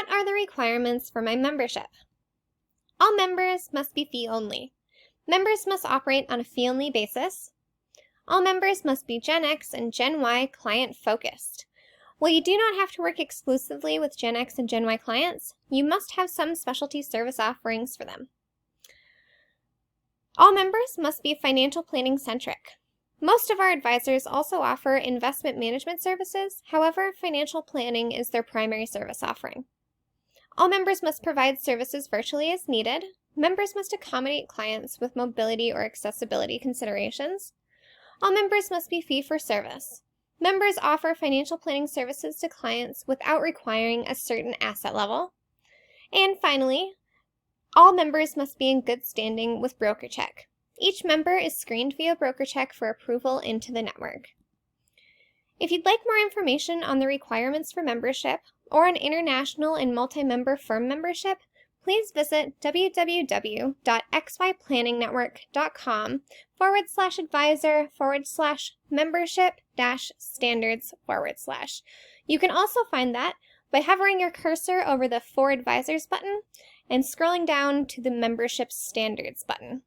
What are the requirements for my membership? All members must be fee-only. Members must operate on a fee-only basis. All members must be Gen X and Gen Y client-focused. While you do not have to work exclusively with Gen X and Gen Y clients, you must have some specialty service offerings for them. All members must be financial planning centric. Most of our advisors also offer investment management services, however, financial planning is their primary service offering. All members must provide services virtually as needed. Members must accommodate clients with mobility or accessibility considerations. All members must be fee-for-service. Members offer financial planning services to clients without requiring a certain asset level. And finally, all members must be in good standing with BrokerCheck. Each member is screened via BrokerCheck for approval into the network. If you'd like more information on the requirements for membership or an international and multi-member firm membership, please visit www.xyplanningNetwork.com/advisor/membership-standards/. You can also find that by hovering your cursor over the For Advisors button and scrolling down to the Membership Standards button.